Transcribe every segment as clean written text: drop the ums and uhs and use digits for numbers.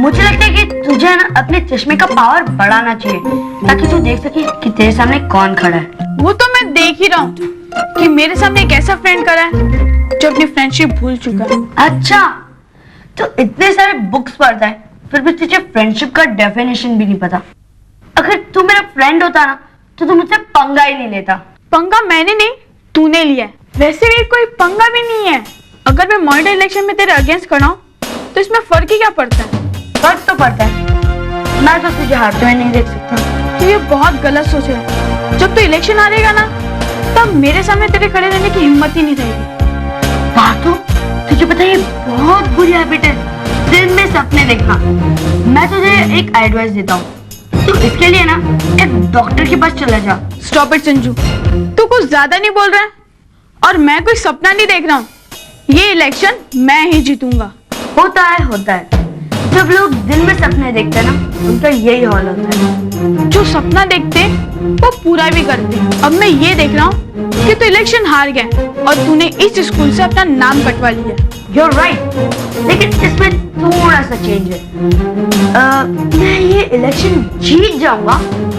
मुझे लगता है कि तुझे ना अपने चश्मे का पावर बढ़ाना चाहिए ताकि तू देख सके कि तेरे सामने कौन खड़ा है। वो तो मैं देख ही रहा हूँ कि मेरे सामने एक ऐसा फ्रेंड खड़ा है जो अपनी फ्रेंडशिप भूल चुका है। अच्छा, तो इतने सारे बुक्स पढ़ता है फिर भी तुझे फ्रेंडशिप का डेफिनेशन भी नहीं पता। अगर तू मेरा फ्रेंड होता ना तो तू मुझसे पंगा ही नहीं लेता। पंगा मैंने नहीं, तूने लिया है। वैसे भी कोई पंगा भी नहीं है। अगर मैं मॉडल इलेक्शन में तेरे अगेंस्ट खड़ा हूँ तो इसमें फर्क ही क्या पड़ता है? फर्क तो पड़ता है, मैं तो तुझे हारते हुए नहीं देख सकता। तो ये बहुत गलत सोच है। जब तू इलेक्शन हारेगा ना तब मेरे सामने तेरे खड़े रहने की हिम्मत ही नहीं रहेगी। पार्थो, तुझे पता है ये बहुत बुरी हैबिट है, दिन में सपने देखना। मैं तुझे एक एडवाइस देता हूँ, तो इसके लिए ना एक डॉक्टर के पास चला जा। स्टॉप इट संजू, तू कुछ ज्यादा नहीं बोल रहा है? और मैं कोई सपना नहीं देख रहा हूँ। ये इलेक्शन मैं ही जीतूंगा। होता है। जब लोग दिन में सपने देखते हैं ना उनका यही हाल होता है। जो सपना देखते वो पूरा भी करते। अब मैं ये देख रहा हूँ कि तू इलेक्शन हार गया और तूने इस स्कूल से अपना नाम कटवा लिया। You're right, लेकिन इसमें थोड़ा सा चेंज है। मैं ये इलेक्शन जीत जाऊंगा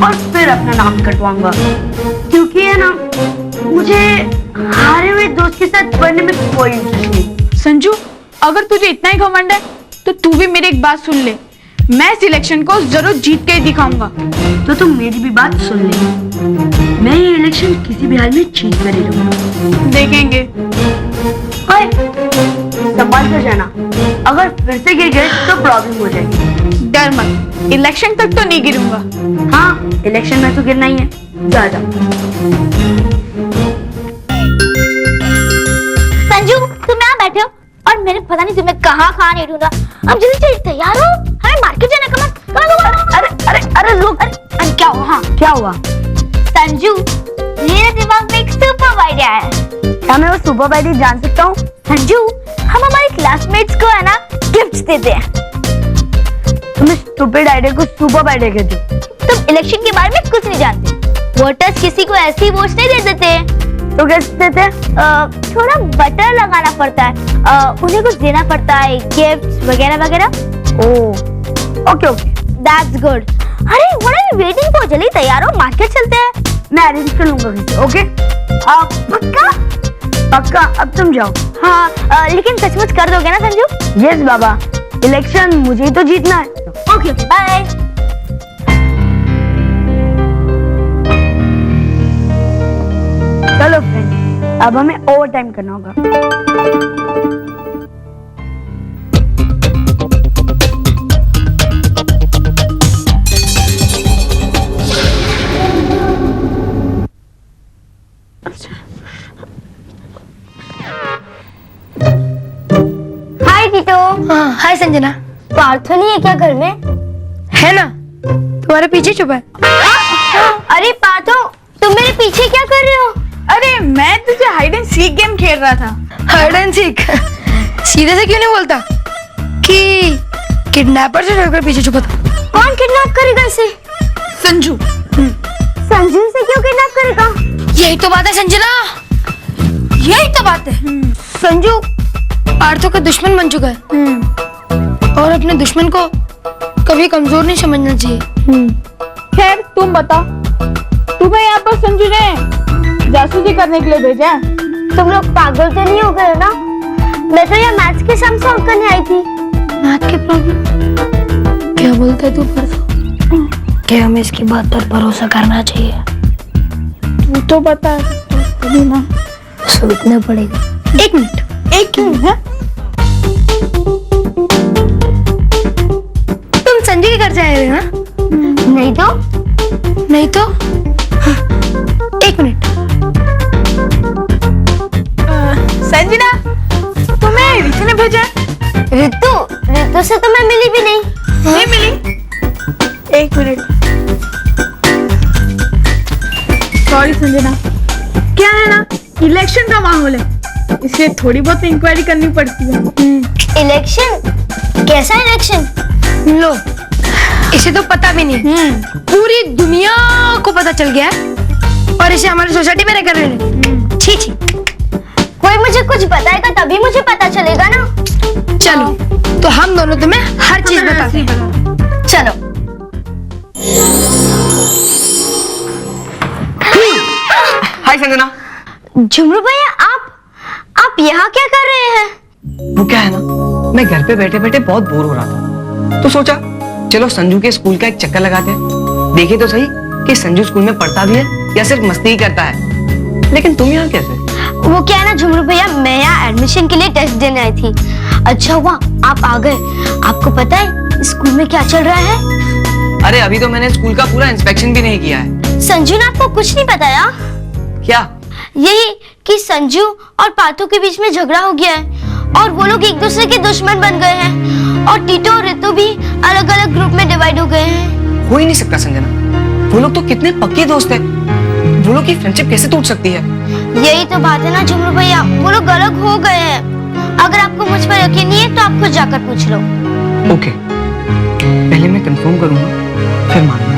और फिर अपना नाम कटवाऊंगा, क्योंकि है ना मुझे हारे हुए दोस्त के साथ पढ़ने में कोई इंटरेस्ट नहीं। संजू, अगर तुझे इतना ही घमंड है तो तू भी मेरी एक बात सुन ले। मैं इस इलेक्शन को जरूर जीत के ही दिखाऊंगा। तो तुम मेरी भी बात सुन ले, मैं ये इलेक्शन किसी भी हाल में जीत कर ही रहूंगा। देखेंगे। संभाल कर जाना, अगर फिर से गिर गए तो प्रॉब्लम हो जाएगी। डर मत, इलेक्शन तक तो नहीं गिरूंगा। हाँ, इलेक्शन में तो गिरना ही है। जा जा। संजू, तुम यहाँ बैठे हो और मैंने पता नहीं तुम्हें कहाँ नहीं ढूंढा। अब जल्दी जल्दी तैयार हो, हमें मार्केट जाना। अरे लोग, अरे क्या हुआ? हाँ, क्या हुआ? संजू, मेरे दिमाग में एक सुपर आइडिया है। क्या मैं वो सुपर आइडिया जान सकता हूँ? संजू, हम हमारे क्लासमेट्स को है ना गिफ्ट्स देते हैं। तुम इस स्टूपिड आइडिया को सुपर आइडिया कहते हो? तुम इलेक्शन के बारे में कुछ नहीं जानते। वोटर्स किसी को ऐसे ही वोट नहीं दे देते। तो कैसे देते हैं? थोड़ा बटर लगाना पड़ता है, उन्हें कुछ देना पड़ता है, गिफ्ट्स वगैरह वगैरह। Okay, that's good. अरे what are you waiting for? जल्दी तैयार हो, मार्केट चलते हैं। मैं अरेंज कर लूंगा किसी। ओके, पक्का। अब तुम जाओ। हाँ, लेकिन सचमुच कर दोगे ना संजू? यस बाबा, इलेक्शन मुझे ही तो जीतना है। Okay, bye. चलो फ्रेंड, अब हमें ओवर टाइम करना होगा। हाय टीटो। हाय संजना। पार्थो नहीं है क्या घर में? है ना, तुम्हारे पीछे छुपा है। अरे पार्थो, तुम मेरे पीछे क्या कर रहे हो? अरे मैं तुझे हाइड एंड सीक गेम खेल रहा था। Hide and seek? सीधे से क्यों नहीं बोलता कि किडनैपर से डरकर पीछे छुपा था? कौन किडनैप करेगा इसे? संजू। संजू से क्यों किडनैप करेगा? यही तो बात है संजना, यही तो बात है। संजू पार्थो का दुश्मन बन चुका है और अपने दुश्मन को कभी कमजोर नहीं समझना चाहिए। खैर तुम बताओ, तुम्हें यहाँ पर संजू ने जासूसी करने के लिए भेजा है? तुम लोग पागल तो नहीं हो गए ना? मैं तो यहाँ मैथ्स के सम सॉल्व करने आई थी। मैथ के प्रॉब्लम? क्या बोलता है तू पार्थो? क्या हमें इसकी बात पर भरोसा करना चाहिए? तू तो बता ना। सोचना पड़ेगा। एक मिनट है? तुम संजू के घर से आए हो ना? नहीं तो एक मिनट। संजना, तुम्हें ऋतु ने भेजा है? ऋतु से तो मैं मिली भी नहीं। नहीं मिली? एक मिनट। सॉरी संजना, क्या है ना, इलेक्शन का माहौल है इसलिए थोड़ी बहुत इंक्वायरी करनी पड़ती है। इलेक्शन? कैसा इलेक्शन? लो, इसे तो पता भी नहीं। पूरी दुनिया को पता चल गया और इसे हमारी सोसाइटी में रहकर रहने। छी छी। कोई मुझे कुछ बताएगा तभी मुझे पता चलेगा ना। चलो तो हम दोनों तुम्हें हर चीज बताते हैं। चलो। हाय संजना। झुमरू भैया आप यहाँ क्या कर रहे हैं? वो क्या है ना, मैं घर पे बैठे बैठे बहुत बोर हो रहा था, तो सोचा चलो संजू के स्कूल का एक चक्कर लगाते हैं, देखे तो सही कि संजू स्कूल में पढ़ता भी है या सिर्फ मस्ती ही करता है। लेकिन तुम यहाँ कैसे? वो क्या है ना झुमरू भैया, मैं यहाँ एडमिशन के लिए टेस्ट देने आई थी। अच्छा हुआ आप आ गए। आपको पता है स्कूल में क्या चल रहा है? अरे अभी तो मैंने स्कूल का पूरा इंस्पेक्शन भी नहीं किया है। संजू ने आपको कुछ नहीं बताया? क्या? यही कि संजू और पार्थो के बीच में झगड़ा हो गया है और वो लोग एक दूसरे के दुश्मन बन गए हैं और टीटो और रितु भी अलग अलग ग्रुप में डिवाइड हो गए हैं। हो ही नहीं सकता संजना, वो लोग तो कितने पक्के दोस्त हैं, वो लोग की फ्रेंडशिप कैसे टूट सकती है? यही तो बात है ना झुमरू भैया, वो लोग अलग हो गए हैं। अगर आपको मुझ पर यकीन नहीं है तो आप खुद जाकर पूछ लो। ओके, पहले मैं कंफर्म करूंगा फिर मानूंगा।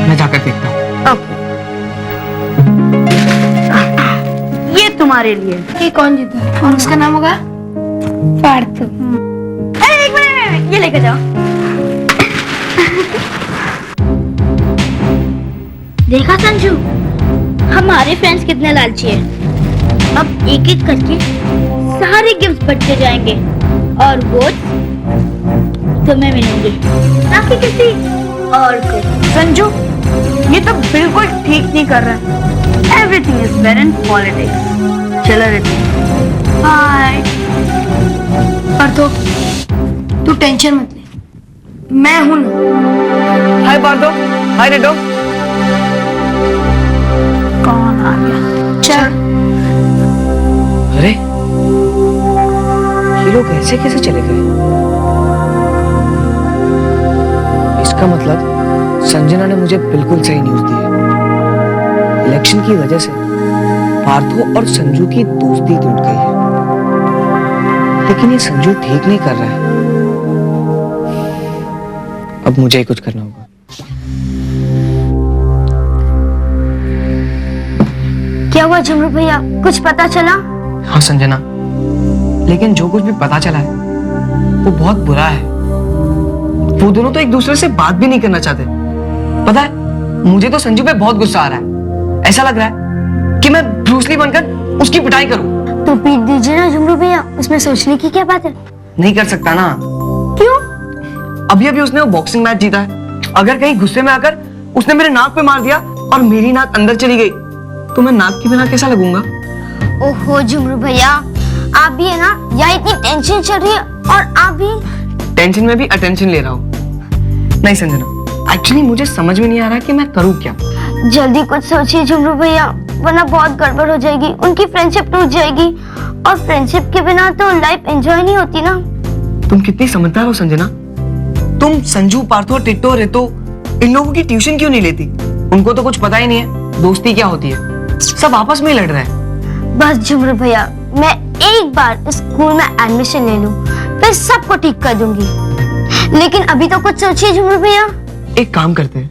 मैं जाकर देखता हूँ। ओके, ये तुम्हारे लिए। ये कौन जीता है और उसका नाम होगा पार्थो। एक मिनट, ये लेकर जाओ। देखा संजू, हमारे फ्रेंड्स कितने लालची हैं। अब एक एक करके सारे गिफ्ट्स बढ़ते जाएंगे और वो तुम्हें मिलेंगे, ना कि किसी और को। संजू, ये तो बिल्कुल ठीक नहीं कर रहा है। Everything is fair in politics. चलो रितु, हाय। पार्थो तू टेंशन मत ले, मैं हूं ना। हाय पार्थो, हाय रितु। कौन आ गया? चल। अरे ये लोग ऐसे कैसे चले गए? इसका मतलब संजना ने मुझे बिल्कुल सही न्यूज़ दी है। इलेक्शन की वजह से पार्थो और संजू की दोस्ती टूट गई है, लेकिन ये संजू ठीक नहीं कर रहा है। अब मुझे ही कुछ करना होगा। क्या हुआ झुमरू भैया, कुछ पता चला? हाँ संजना, लेकिन जो कुछ भी पता चला है वो बहुत बुरा है। वो दोनों तो एक दूसरे से बात भी नहीं करना चाहते। पता है, मुझे तो संजू पे बहुत गुस्सा आ रहा है। ऐसा लग रहा है कि मैं ब्रूस ली बनकर उसकी पिटाई करूं। तो पीट दीजिए ना झुमरू भैया, उसमें सोचने की क्या बात है? नहीं कर सकता ना। क्यों? अभी अभी उसने वो बॉक्सिंग मैच जीता है। अगर कहीं गुस्से में आकर उसने मेरे नाक पे मार दिया और मेरी नाक अंदर चली गई तो मैं नाक के बिना कैसा लगूंगा? ओहो झुमरू भैया, आप भी है ना, यहाँ इतनी टेंशन चल रही है और आप भी टेंशन में भी अटेंशन ले रहा हूँ। नहीं संजना, एक्चुअली मुझे समझ में नहीं आ रहा कि मैं करूँ क्या। जल्दी कुछ सोचिए झुमरू भैया, वरना बहुत गड़बड़ हो जाएगी। उनकी फ्रेंडशिप टूट जाएगी और फ्रेंडशिप के बिना तो लाइफ एंजॉय नहीं होती ना। तुम कितनी समझदार हो संजना। तुम संजू, पार्थो, टिट्टो, रितो इन लोगों की ट्यूशन क्यों नहीं लेती? उनको तो कुछ पता ही नहीं है दोस्ती क्या होती है। सब आपस में ही लड़ रहे हैं। बस झुमरू भैया, मैं एक बार स्कूल में एडमिशन ले लूं, फिर सबको ठीक कर दूंगी। लेकिन अभी तो कुछ सोचिए झुमरू भैया। एक काम करते हैं,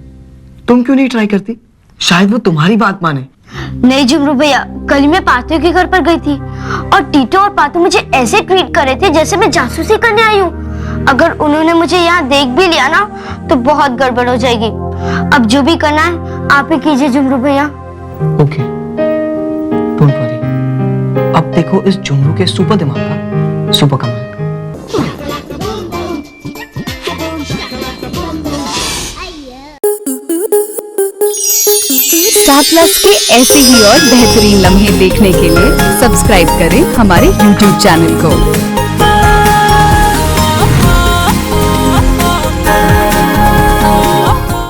तुम क्यों नहीं ट्राई करती? शायद वो तुम्हारी बात माने। नहीं झुमरू भैया, कल मैं पार्थो के घर पर गई थी और टीटो और पार्थो मुझे ऐसे ट्रीट कर रहे थे जैसे मैं जासूसी करने आई हूँ। अगर उन्होंने मुझे यहाँ देख भी लिया ना तो बहुत गड़बड़ हो जाएगी। अब जो भी करना है आप ही कीजिए झुमरू भैया। Okay, don't worry. अब देखो इस झुमरू के सुपर दिमाग का सुपर कमाल। स्टार प्लस के ऐसे ही और बेहतरीन लम्हे देखने के लिए सब्सक्राइब करें हमारे YouTube चैनल को।